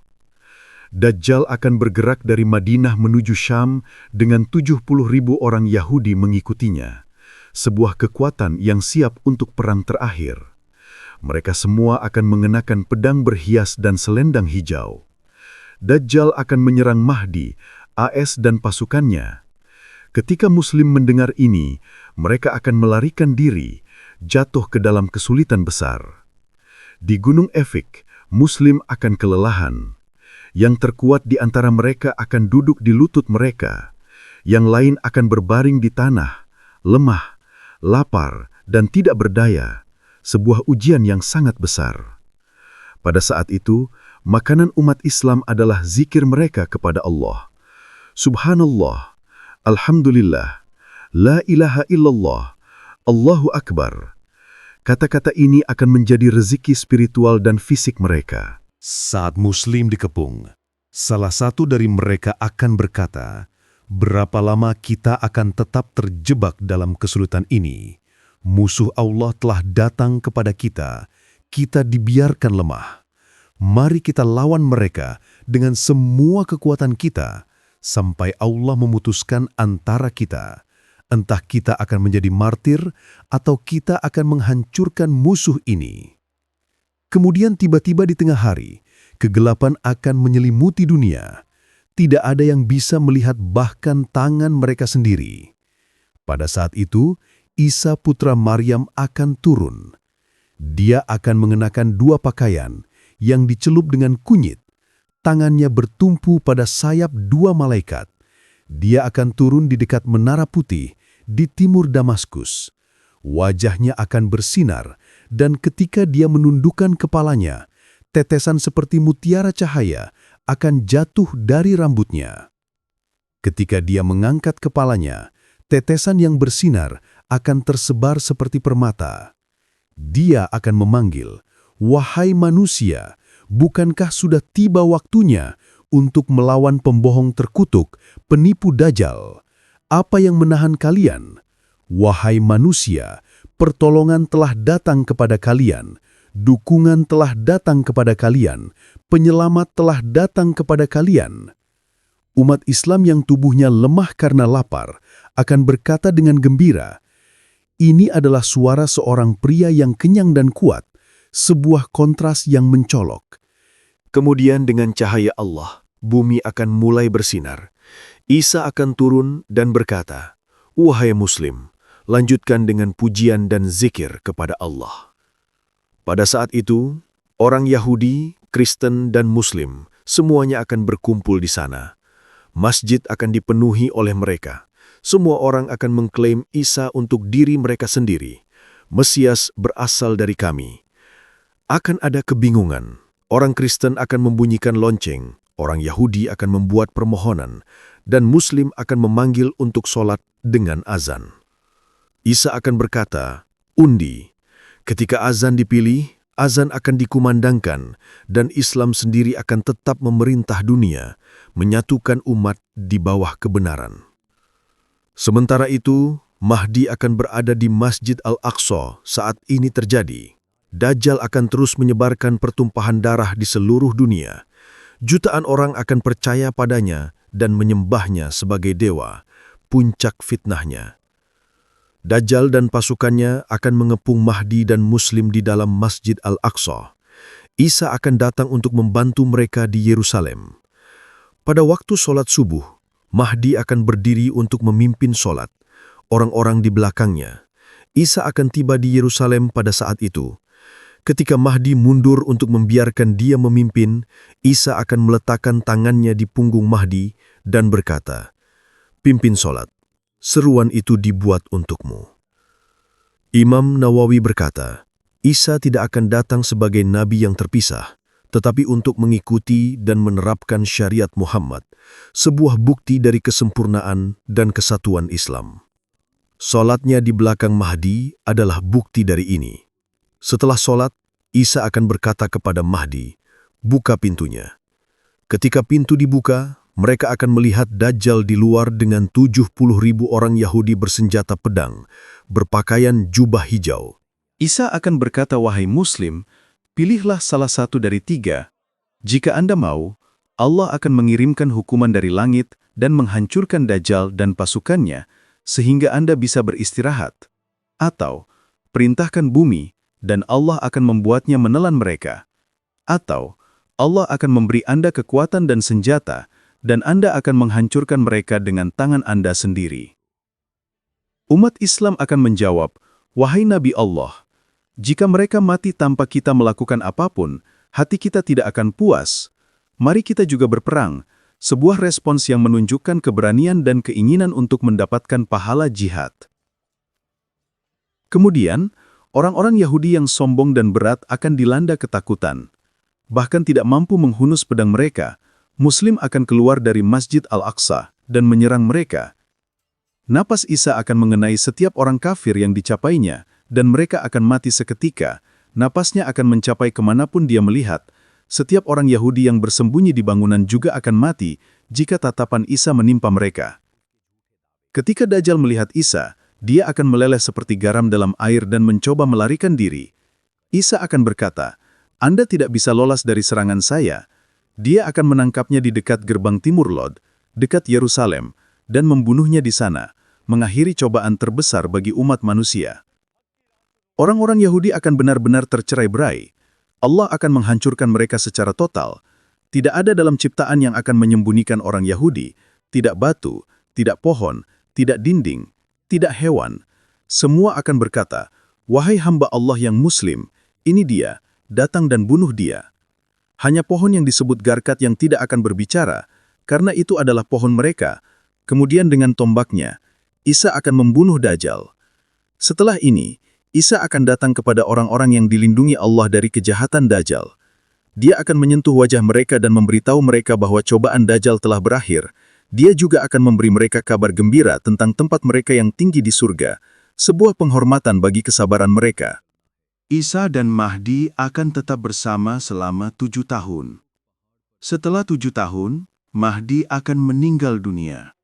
Dajjal akan bergerak dari Madinah menuju Syam dengan 70.000 orang Yahudi mengikutinya, sebuah kekuatan yang siap untuk perang terakhir. Mereka semua akan mengenakan pedang berhias dan selendang hijau. Dajjal akan menyerang Mahdi, AS dan pasukannya. Ketika Muslim mendengar ini, mereka akan melarikan diri, jatuh ke dalam kesulitan besar. Di Gunung Efik, Muslim akan kelelahan. Yang terkuat di antara mereka akan duduk di lutut mereka. Yang lain akan berbaring di tanah, lemah, lapar, dan tidak berdaya. Sebuah ujian yang sangat besar. Pada saat itu, makanan umat Islam adalah zikir mereka kepada Allah. Subhanallah. Alhamdulillah, la ilaha illallah, Allahu Akbar. Kata-kata ini akan menjadi rezeki spiritual dan fisik mereka.
Saat Muslim dikepung, salah satu dari mereka akan berkata, "Berapa lama kita akan tetap terjebak dalam kesulitan ini? Musuh Allah telah datang kepada kita, kita dibiarkan lemah. Mari kita lawan mereka dengan semua kekuatan kita, sampai Allah memutuskan antara kita. Entah kita akan menjadi martir atau kita akan menghancurkan musuh ini." Kemudian tiba-tiba di tengah hari, kegelapan akan menyelimuti dunia. Tidak ada yang bisa melihat bahkan tangan mereka sendiri. Pada saat itu, Isa putra Maryam akan turun. Dia akan mengenakan 2 pakaian yang dicelup dengan kunyit. Tangannya bertumpu pada sayap 2 malaikat. Dia akan turun di dekat Menara Putih di timur Damaskus. Wajahnya akan bersinar, dan ketika dia menundukkan kepalanya, tetesan seperti mutiara cahaya akan jatuh dari rambutnya. Ketika dia mengangkat kepalanya, tetesan yang bersinar akan tersebar seperti permata. Dia akan memanggil, "Wahai manusia, bukankah sudah tiba waktunya untuk melawan pembohong terkutuk, penipu Dajjal? Apa yang menahan kalian? Wahai manusia, pertolongan telah datang kepada kalian, dukungan telah datang kepada kalian, penyelamat telah datang kepada kalian." Umat Islam yang tubuhnya lemah karena lapar akan berkata dengan gembira, "Ini adalah suara seorang pria yang kenyang dan kuat," sebuah kontras yang mencolok.
Kemudian dengan cahaya Allah, bumi akan mulai bersinar. Isa akan turun dan berkata, "Wahai Muslim, lanjutkan dengan pujian dan zikir kepada Allah." Pada saat itu, Orang Yahudi, Kristen, dan Muslim semuanya akan berkumpul di sana. Masjid akan dipenuhi oleh mereka. Semua orang akan mengklaim Isa untuk diri mereka sendiri. Mesias berasal dari kami. Akan ada kebingungan. Orang Kristen akan membunyikan lonceng, orang Yahudi akan membuat permohonan, dan Muslim akan memanggil untuk sholat dengan azan. Isa akan berkata, "Undi." Ketika azan dipilih, azan akan dikumandangkan, dan Islam sendiri akan tetap memerintah dunia, menyatukan umat di bawah kebenaran. Sementara itu, Mahdi akan berada di Masjid Al-Aqsa saat ini terjadi. Dajjal akan terus menyebarkan pertumpahan darah di seluruh dunia. Jutaan orang akan percaya padanya dan menyembahnya sebagai dewa, puncak fitnahnya. Dajjal dan pasukannya akan mengepung Mahdi dan Muslim di dalam Masjid Al-Aqsa. Isa akan datang untuk membantu mereka di Yerusalem. Pada waktu sholat subuh, Mahdi akan berdiri untuk memimpin sholat. Orang-orang di belakangnya. Isa akan tiba di Yerusalem pada saat itu. Ketika Mahdi mundur untuk membiarkan dia memimpin, Isa akan meletakkan tangannya di punggung Mahdi dan berkata, "Pimpin sholat, seruan itu dibuat untukmu." Imam Nawawi berkata, Isa tidak akan datang sebagai nabi yang terpisah, tetapi untuk mengikuti dan menerapkan syariat Muhammad, sebuah bukti dari kesempurnaan dan kesatuan Islam. Sholatnya di belakang Mahdi adalah bukti dari ini. Setelah sholat, Isa akan berkata kepada Mahdi, "Buka pintunya." Ketika pintu dibuka, mereka akan melihat Dajjal di luar dengan 70.000 orang Yahudi bersenjata pedang, berpakaian jubah hijau.
Isa akan berkata, "Wahai Muslim, pilihlah salah satu dari tiga. Jika Anda mau, Allah akan mengirimkan hukuman dari langit dan menghancurkan Dajjal dan pasukannya, sehingga Anda bisa beristirahat. Atau, perintahkan bumi, dan Allah akan membuatnya menelan mereka. Atau, Allah akan memberi Anda kekuatan dan senjata, dan Anda akan menghancurkan mereka dengan tangan Anda sendiri." Umat Islam akan menjawab, "Wahai Nabi Allah, jika mereka mati tanpa kita melakukan apapun, hati kita tidak akan puas. Mari kita juga berperang." Sebuah respons yang menunjukkan keberanian dan keinginan untuk mendapatkan pahala jihad. Kemudian, orang-orang Yahudi yang sombong dan berat akan dilanda ketakutan. Bahkan tidak mampu menghunus pedang mereka, Muslim akan keluar dari Masjid Al-Aqsa dan menyerang mereka. Napas Isa akan mengenai setiap orang kafir yang dicapainya, dan mereka akan mati seketika. Napasnya akan mencapai kemanapun dia melihat. Setiap orang Yahudi yang bersembunyi di bangunan juga akan mati jika tatapan Isa menimpa mereka. Ketika Dajjal melihat Isa, dia akan meleleh seperti garam dalam air dan mencoba melarikan diri. Isa akan berkata, "Anda tidak bisa lolos dari serangan saya." Dia akan menangkapnya di dekat gerbang timur Lod, dekat Yerusalem, dan membunuhnya di sana, mengakhiri cobaan terbesar bagi umat manusia. Orang-orang Yahudi akan benar-benar tercerai-berai. Allah akan menghancurkan mereka secara total. Tidak ada dalam ciptaan yang akan menyembunyikan orang Yahudi, tidak batu, tidak pohon, tidak dinding, tidak hewan. Semua akan berkata, "Wahai hamba Allah yang Muslim, ini dia, datang dan bunuh dia." Hanya pohon yang disebut Garkat yang tidak akan berbicara, karena itu adalah pohon mereka. Kemudian dengan tombaknya, Isa akan membunuh Dajjal. Setelah ini, Isa akan datang kepada orang-orang yang dilindungi Allah dari kejahatan Dajjal. Dia akan menyentuh wajah mereka dan memberitahu mereka bahwa cobaan Dajjal telah berakhir. Dia juga akan memberi mereka kabar gembira tentang tempat mereka yang tinggi di surga, sebuah penghormatan bagi kesabaran mereka. Isa dan Mahdi akan tetap bersama selama 7 tahun. Setelah 7 tahun, Mahdi akan meninggal dunia.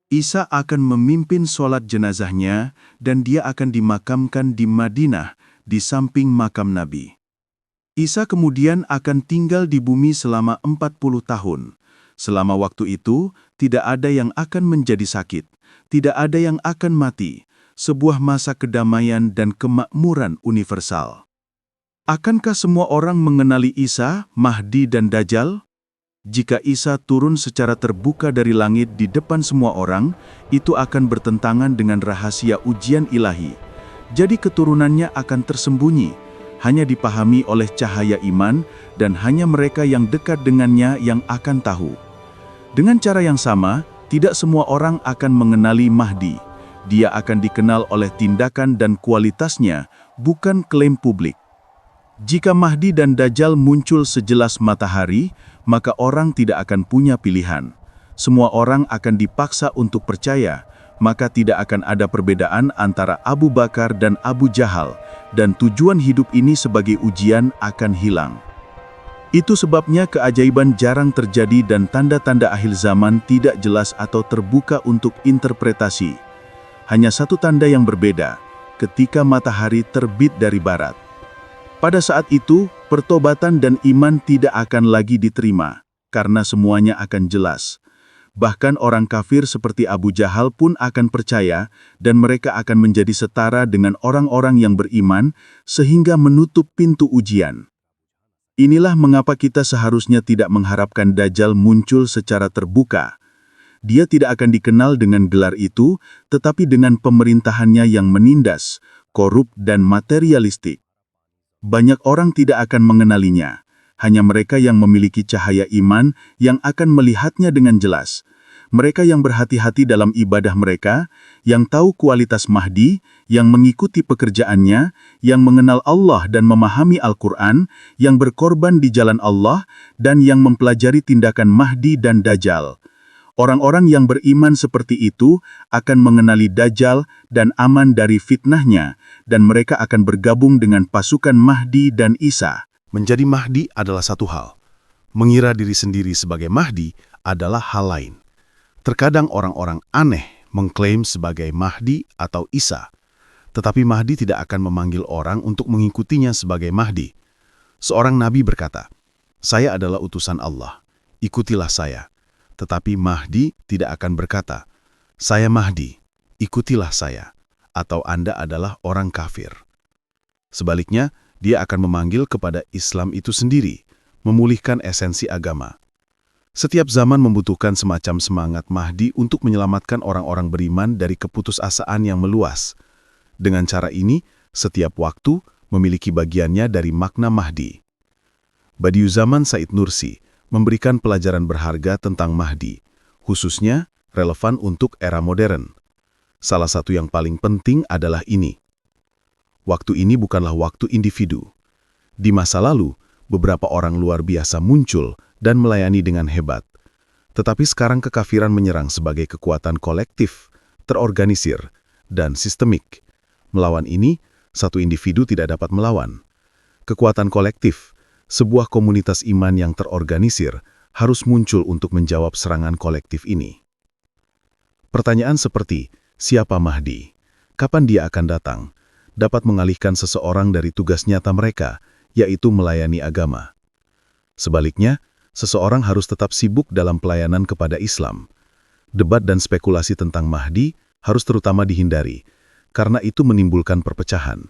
Isa akan memimpin sholat jenazahnya dan dia akan dimakamkan di Madinah di samping makam Nabi. Isa kemudian akan tinggal di bumi selama 40 tahun. Selama waktu itu, tidak ada yang akan menjadi sakit, tidak ada yang akan mati, sebuah masa kedamaian dan kemakmuran universal. Akankah semua orang mengenali Isa, Mahdi, dan Dajjal? Jika Isa turun secara terbuka dari langit di depan semua orang, itu akan bertentangan dengan rahasia ujian ilahi. Jadi keturunannya akan tersembunyi. hanya dipahami oleh cahaya iman dan hanya mereka yang dekat dengannya yang akan tahu. Dengan cara yang sama, tidak semua orang akan mengenali Mahdi. Dia akan dikenal oleh tindakan dan kualitasnya, bukan klaim publik. Jika Mahdi dan Dajjal muncul sejelas matahari, maka orang tidak akan punya pilihan. Semua orang akan dipaksa untuk percaya, maka tidak akan ada perbedaan antara Abu Bakar dan Abu Jahal, dan tujuan hidup ini sebagai ujian akan hilang. Itu sebabnya keajaiban jarang terjadi dan tanda-tanda akhir zaman tidak jelas atau terbuka untuk interpretasi. Hanya satu tanda yang berbeda, ketika matahari terbit dari barat. Pada saat itu, pertobatan dan iman tidak akan lagi diterima, karena semuanya akan jelas. Bahkan orang kafir seperti Abu Jahal pun akan percaya, dan mereka akan menjadi setara dengan orang-orang yang beriman, sehingga menutup pintu ujian. Inilah mengapa kita seharusnya tidak mengharapkan Dajjal muncul secara terbuka. Dia tidak akan dikenal dengan gelar itu, tetapi dengan pemerintahannya yang menindas, korup dan materialistik. Banyak orang tidak akan mengenalinya, hanya mereka yang memiliki cahaya iman yang akan melihatnya dengan jelas. Mereka yang berhati-hati dalam ibadah mereka, yang tahu kualitas Mahdi, yang mengikuti pekerjaannya, yang mengenal Allah dan memahami Al-Quran, yang berkorban di jalan Allah, dan yang mempelajari tindakan Mahdi dan Dajjal. Orang-orang yang beriman seperti itu akan mengenali Dajjal dan aman dari fitnahnya, dan mereka akan bergabung dengan pasukan Mahdi dan Isa.
Menjadi Mahdi adalah satu hal. Mengira diri sendiri sebagai Mahdi adalah hal lain. Terkadang orang-orang aneh mengklaim sebagai Mahdi atau Isa. Tetapi Mahdi tidak akan memanggil orang untuk mengikutinya sebagai Mahdi. Seorang nabi berkata, "Saya adalah utusan Allah, ikutilah saya." Tetapi Mahdi tidak akan berkata, "Saya Mahdi, ikutilah saya," atau Anda adalah orang kafir. Sebaliknya, dia akan memanggil kepada Islam itu sendiri, memulihkan esensi agama. Setiap zaman membutuhkan semacam semangat Mahdi untuk menyelamatkan orang-orang beriman dari keputusasaan yang meluas. Dengan cara ini, setiap waktu memiliki bagiannya dari makna Mahdi. Badiuzaman Said Nursi memberikan pelajaran berharga tentang Mahdi, khususnya relevan untuk era modern. Salah satu yang paling penting adalah ini. Waktu ini bukanlah waktu individu. Di masa lalu, beberapa orang luar biasa muncul dan melayani dengan hebat. Tetapi sekarang kekafiran menyerang sebagai kekuatan kolektif, terorganisir, dan sistemik. Melawan ini, satu individu tidak dapat melawan. Kekuatan kolektif, sebuah komunitas iman yang terorganisir, harus muncul untuk menjawab serangan kolektif ini. Pertanyaan seperti, siapa Mahdi? Kapan dia akan datang? Dapat mengalihkan seseorang dari tugas nyata mereka, yaitu melayani agama. Sebaliknya, seseorang harus tetap sibuk dalam pelayanan kepada Islam. Debat dan spekulasi tentang Mahdi harus terutama dihindari, karena itu menimbulkan perpecahan.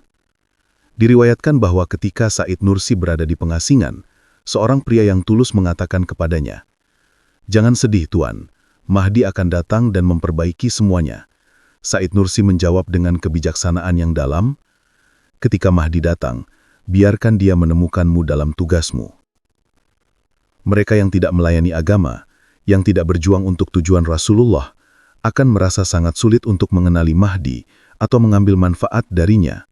Diriwayatkan bahwa ketika Said Nursi berada di pengasingan, seorang pria yang tulus mengatakan kepadanya, "Jangan sedih, Tuan, Mahdi akan datang dan memperbaiki semuanya." Said Nursi menjawab dengan kebijaksanaan yang dalam, "Ketika Mahdi datang, biarkan dia menemukanmu dalam tugasmu." Mereka yang tidak melayani agama, yang tidak berjuang untuk tujuan Rasulullah, akan merasa sangat sulit untuk mengenali Mahdi atau mengambil manfaat darinya.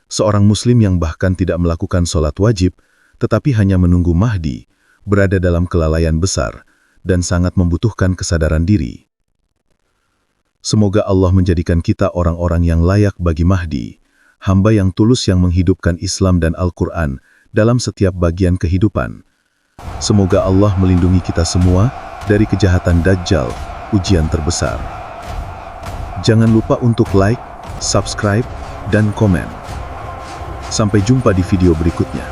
Seorang Muslim yang bahkan tidak melakukan sholat wajib, tetapi hanya menunggu Mahdi, berada dalam kelalaian besar dan sangat membutuhkan kesadaran diri. Semoga Allah menjadikan kita orang-orang yang layak bagi Mahdi, hamba yang tulus yang menghidupkan Islam dan Al-Quran dalam setiap bagian kehidupan. Semoga Allah melindungi kita semua dari kejahatan Dajjal, ujian terbesar. Jangan lupa untuk like, subscribe, dan komen. Sampai jumpa di video berikutnya.